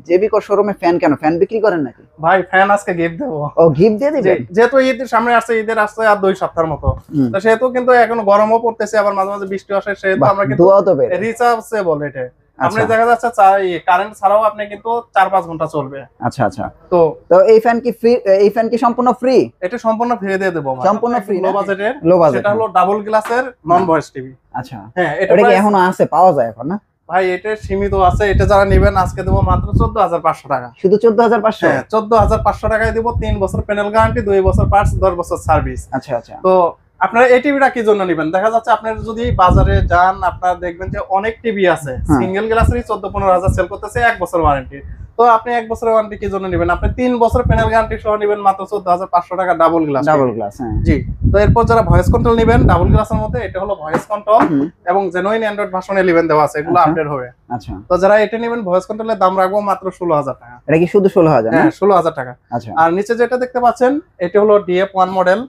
জেবিকো শোরুমে ফ্যান কেন? ফ্যান বিক্রি করেন নাকি ভাই? ফ্যান আজকে গিফট দেবো। ও, গিফট দিয়ে দিবেন? যেহেতু ঈদের সামনে আসছে, ঈদের আসছে আর 2 সপ্তাহের মতো, তো সেহেতু কিন্তু এখন গরমও পড়তেছে, আবার মাঝে মাঝে বৃষ্টি আসে, সেহেতু আমরা কিন্তু রিচার্জেবল এটা আপনি দেখা যাচ্ছে কারেন্ট ছাড়াও আপনি কিন্তু 4-5 ঘন্টা চলবে। আচ্ছা আচ্ছা। তো এই ফ্যান কি ফ্রি? এই ফ্যান কি সম্পূর্ণ ফ্রি? এটা সম্পূর্ণ ফ্রি দিয়ে দেব। সম্পূর্ণ ফ্রি, লো বাজেটের। সেটা হলো ডাবল গ্লাসের নন ভয়েস টিভি। আচ্ছা, হ্যাঁ, এটা কি এখনো আছে, পাওয়া যায় এখন না ভাই? এটা সীমিত আছে, এটা যারা নেবেন আজকে দেবো মাত্র 14,500 টাকা। শুধু 14,500? হ্যাঁ, 14,500 টাকায় দেবো। 3 বছর প্যানেল গ্যারান্টি, 2 বছর পার্টস, 10 বছর সার্ভিস। আচ্ছা আচ্ছা। তো আপনারা এই টিভিটা কি জন্য নেবেন? দেখা যাচ্ছে আপনার যদি বাজারে যান, আপনারা দেখবেন যে অনেক টিভি আছে সিঙ্গেল গ্লাসেরই 14-15 হাজার সেল করতেছে, 1 বছর ওয়ারেন্টি। তো আপনি 1 বছরের ওয়ারেন্টি কি জন্য নেবেন? আপনি 3 বছর প্যানেল গ্যারান্টি সহ নেবেন মাত্র 14,500 টাকা ডাবল গ্লাস। ডাবল গ্লাস, হ্যাঁ জি। তো এরপর যারা ভয়েস কন্ট্রোল নেবেন ডাবল গ্লাসের মধ্যে, এটা হলো ভয়েস কন্ট্রোল এবং জেনুইন অ্যান্ড্রয়েড ভার্সন 11 দেওয়া আছে, এগুলো আপডেট হবে। আচ্ছা। তো যারা এটা নেবেন ভয়েস কন্ট্রোলের দাম রাখবো মাত্র 16,000 টাকা। এটা কি শুধু 16,000? হ্যাঁ, 16,000 টাকা। আচ্ছা। আর নিচে যেটা দেখতে পাচ্ছেন এটা হলো DF1 মডেল।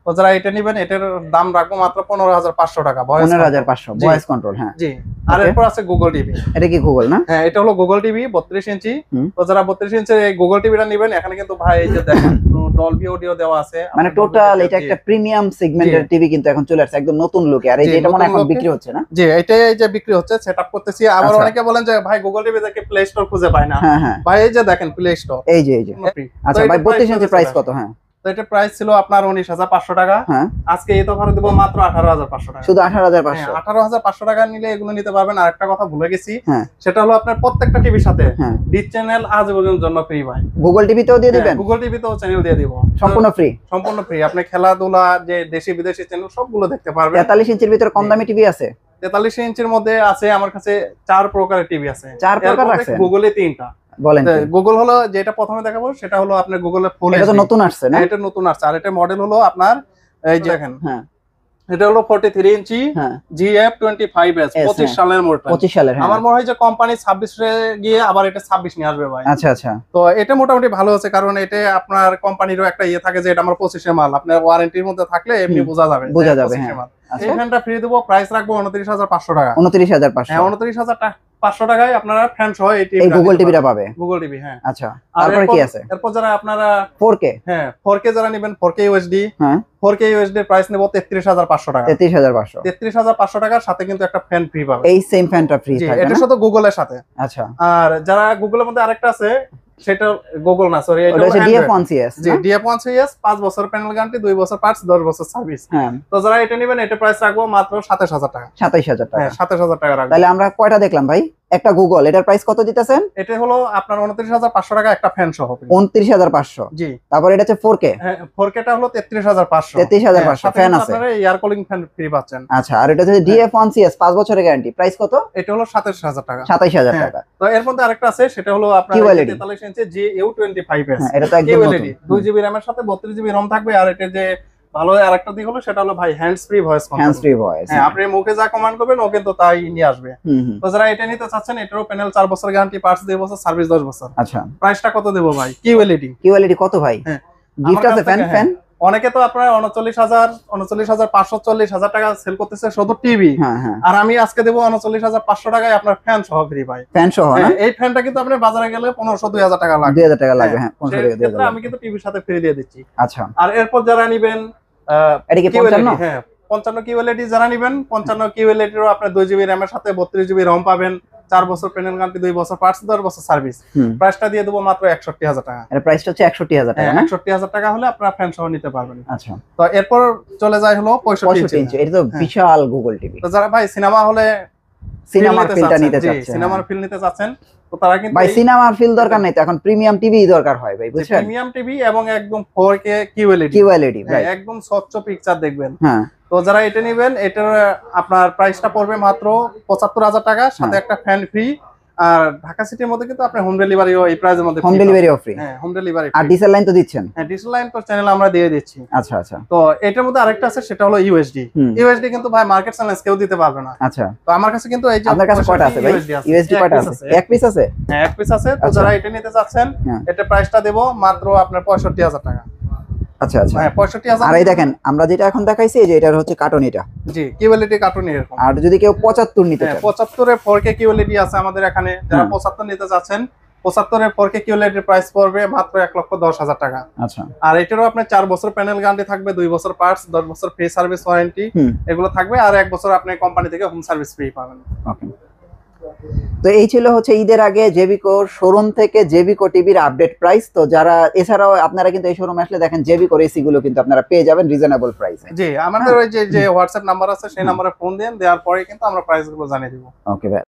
তো যারা এটা নেবেন এটার দাম রাখবো মাত্র 15,500 টাকা। 15,500 ভয়েস কন্ট্রোল। হ্যাঁ জি। আর এরপর আছে গুগল টিভি। এটা কি গুগল না? হ্যাঁ, এটা হলো গুগল টিভি 32 ইঞ্চি। তো যারা 32 ইঞ্চির এই গুগল টিভিটা নেবেন, এখানে কিন্তু ভাই এই যে দেখেন ডলবি অডিও দেওয়া আছে, মানে টোটাল এটা একটা প্রিমিয়াম সেগমেন্টের টিভি কিন্তু এখন চলে আসছে একদম নতুন লুকে। আর এই যে এটা মনে এখন বিক্রি হচ্ছে না? জি, এটাই এই যে বিক্রি হচ্ছে, সেটআপ করতেছি। আবার অনেকে বলেন যে ভাই গুগল টিভি থেকে প্লে স্টোর খুঁজে পায় না। ভাই এই যে দেখেন প্লে স্টোর, এই যে আচ্ছা ভাই 32 ইঞ্চি প্রাইস কত? হ্যাঁ, তো এটা প্রাইস ছিল আপনার 19,500 টাকা। আজকে এই তো অফারে দেব মাত্র 18,500 টাকা। শুধু 18,500? 18,500 টাকা নিলে এগুলো নিতে পারবেন। আর একটা কথা ভুলে গেছি, সেটা হলো আপনার প্রত্যেকটা টিভির সাথে ডিশ চ্যানেল আজীবনের জন্য ফ্রি ভাই। গুগল টিভিতেও দিয়ে দিবেন? গুগল টিভিতেও চ্যানেল দিয়ে দিব, সম্পূর্ণ ফ্রি। সম্পূর্ণ ফ্রি। আপনি খেলাধুলা, যে দেশি বিদেশি চ্যানেল সবগুলো দেখতে পারবেন। 43 ইঞ্চির ভিতরে কম দামি টিভি আছে? 43 ইঞ্চির মধ্যে আছে আমার কাছে 4 প্রকারের টিভি আছে। 4 প্রকার আছে? গুগলে 3টা। বলেন। গুগল হলো যেটা প্রথমে দেখাবো সেটা হলো আপনার গুগলে ফুল। এটা তো নতুন আসছে না? এটা নতুন আসছে। আর এটা মডেল হলো আপনার এই যে দেখেন, হ্যাঁ এটা হলো 43 ইঞ্চি GF25S 25 সালের মডেল। 25 সালের। আমার মনে হয় যে কোম্পানি 26 এ গিয়ে আবার এটা 26 নিয়ে আসবে ভাই। আচ্ছা আচ্ছা। তো এটা মোটামুটি ভালো আছে, কারণ এটা আপনার কোম্পানিরও একটা ইয়ে থাকে যে এটা আমার 25 এর মাল। আপনার ওয়ারেন্টির মধ্যে থাকলে এমনি বোঝা যাবে। হ্যাঁ। এই ফ্যানটা ফ্রি দেব, প্রাইস রাখবো 29,500 টাকা। 29,500? হ্যাঁ, 29,500 টাকায় আপনারা ফ্যান সহ এই গুগল টিভিটা পাবে। গুগল টিভি, হ্যাঁ। আচ্ছা, তারপরে কি আছে? এরপর যারা আপনারা 4K, হ্যাঁ 4K যারা নেবেন 4K UHD, হ্যাঁ 4K UHD এর প্রাইস নেব 33,500 টাকা। 33,500? 33,500 টাকার সাথে কিন্তু একটা ফ্যান ফ্রি পাবে। এই সেম ফ্যানটা ফ্রি থাকবে? এটা শুধু গুগলের সাথে। আচ্ছা। আর যারা গুগলের মধ্যে আরেকটা আছে, সেটা গুগল না, সরি, এটা হচ্ছে DF1CS। জি, DF1CS 5 বছর প্যানেল গ্যারান্টি, 2 বছর পার্টস, 10 বছর সার্ভিস। হ্যাঁ। তো যারা এটা নেবেন এটা প্রাইস রাখবো মাত্র 27,000 টাকা। 27,000 টাকা? হ্যাঁ, 27,000 টাকা রাখবো। তাহলে আমরা কয়টা দেখলাম ভাই? একটা গুগল, এটার প্রাইস কত দিতেছেন? এটা হলো আপনার 29,500 টাকা একটা ফ্যান সহ। 29,500? জি। তারপর এটা হচ্ছে 4K? হ্যাঁ, 4K টা হলো 33,500। 33,500 ফ্যান আছে, আপনারা এয়ার কুলিং ফ্যান ফ্রি পাচ্ছেন। আচ্ছা, আর এটা হচ্ছে DF1CS 5 বছরের গ্যারান্টি, প্রাইস কত? এটা হলো 27,000 টাকা। 27,000 টাকা। তো এর মধ্যে আরেকটা আছে, সেটা হলো আপনার 43 ইঞ্চি GU25S। হ্যাঁ, এটা তো একদম নতুন। 2GB RAM এর সাথে 32GB ROM থাকবে। আর এটা যে ভালো আরেকটা দিক হলো সেটা হলো ভাই hands free voice control. Hands free voice, হ্যাঁ, আপনি মুখে যা কমান্ড করবেন ও কিন্তু তাই নিয়ে আসবে। তো যারা এটা নিতে চাচ্ছেন, এটারও প্যানেল 4 বছর গ্যারান্টি, পার্টস 2 বছর, সার্ভিস 10 বছর। আচ্ছা, প্রাইসটা কত দেব ভাই? QLED কত ভাই? গিফট আছে ফ্যান? অনেকে তো আপনার 39,540,000 টাকা সেল করতেছে শুধু টিভি। আর আমি আজকে দেবো 39,500 টাকায় আপনার ফ্যান সহ ফ্রি ভাই। ফ্যান সহ? এই ফ্যানটা কিন্তু আপনি বাজারে গেলে 1500-2000 টাকা লাগবে। 2000 টাকা লাগবে, হ্যাঁ 1500-2000। আমি কিন্তু টিভির সাথে ফ্রি দিয়ে দিচ্ছি। আচ্ছা। আর এরপর যারা নেবেন এটা কি 55? হ্যাঁ, 55 QLED যারা নেবেন, 55 QLED এরও আপনার 2GB RAM এর সাথে 32GB ROM পাবেন, 4 বছর প্যানেল গ্যারান্টি, 2 বছর পার্টস, 10 বছর সার্ভিস। প্রাইসটা দিয়ে দেবো মাত্র 61,000 টাকা। এর প্রাইসটা হচ্ছে 61,000 টাকা। 61,000 টাকা হলে আপনারা ফ্যান সহ নিতে পারবেন। আচ্ছা। তো এরপর চলে যায় হলো 65 ইঞ্চি। এটা তো বিশাল গুগল টিভি। তো যারা ভাই সিনেমা হলে সিনেমার ফিলটা নিতে চাচ্ছেন, সিনেমার ফিল নিতে চাচ্ছেন, তো তারা কিন্তু ভাই সিনেমার ফিল দরকার নাই, তো এখন প্রিমিয়াম টিভি দরকার হয় ভাই, বুঝছেন? প্রিমিয়াম টিভি এবং একদম 4K QLED ভাই, একদম স্বচ্ছ পিকচার দেখবেন। হ্যাঁ। তো যারা এটা নেবেন, এটার আপনার প্রাইসটা পড়বে মাত্র 75,000 টাকা, সাথে একটা ফ্যান ফ্রি। আর ঢাকা সিটির মধ্যে কিন্তু আপনি হোম ডেলিভারিও এই প্রাইসের মধ্যে, হোম ডেলিভারিও ফ্রি। হ্যাঁ, হোম ডেলিভারি। আর ডিসেল লাইন তো দিচ্ছেন? হ্যাঁ, ডিসেল লাইন তো চ্যানেল আমরা দিয়ে দিচ্ছি। আচ্ছা আচ্ছা। তো এটার মধ্যে আরেকটা আছে, সেটা হলো USD কিন্তু ভাই মার্কেট চ্যালেঞ্জ কেউ দিতে পারবে না। আচ্ছা। তো আমার কাছে কিন্তু এই যে আপনার কাছে কয়টা আছে ভাই? USD কয়টা আছে? এক পিস আছে? হ্যাঁ, এক পিস আছে। তো যারা এটা নিতে চাচ্ছেন, এটা প্রাইসটা দেব মাত্র আপনার 65,000 টাকা। আচ্ছা আচ্ছা। হ্যাঁ, 65,000। আর এই দেখেন আমরা যেটা এখন দেখাইছি, যে এটার হচ্ছে কার্টুন, এটা জি QLED কার্টুন এরকম। আর যদি কেউ 75 নিতে চায়, 75 এ 4K QLED আছে আমাদের এখানে। যারা 75 নিতে চাচ্ছেন, 75 এর 4K QLED এর প্রাইস পড়বে মাত্র 1,10,000 টাকা। আচ্ছা। আর এটারও আপনার 4 বছর প্যানেল গ্যারান্টি থাকবে, 2 বছর পার্টস, 10 বছর ফ্রি সার্ভিস ওয়ারেন্টি এগুলো থাকবে, আর 1 বছর আপনি কোম্পানি থেকে হোম সার্ভিস ফ্রি পাবেন। ওকে। তো এই ছিল হচ্ছে ঈদের আগে জেবিকোর শোরুম থেকে জেবিকো টিভির আপডেট প্রাইস। তো যারা এছাড়াও আপনারা কিন্তু এই শোরুমে আসলে দেখেন জেবিকোর এসি গুলো কিন্তু আপনারা পেয়ে যাবেন রিজনেবল প্রাইসে। জি, আমাদের ওই যে হোয়াটসঅ্যাপ নাম্বার আছে সেই নম্বরে ফোন দেন, দেওয়ার পরে কিন্তু আমরা প্রাইস গুলো জানিয়ে দিব। ওকে ভাই।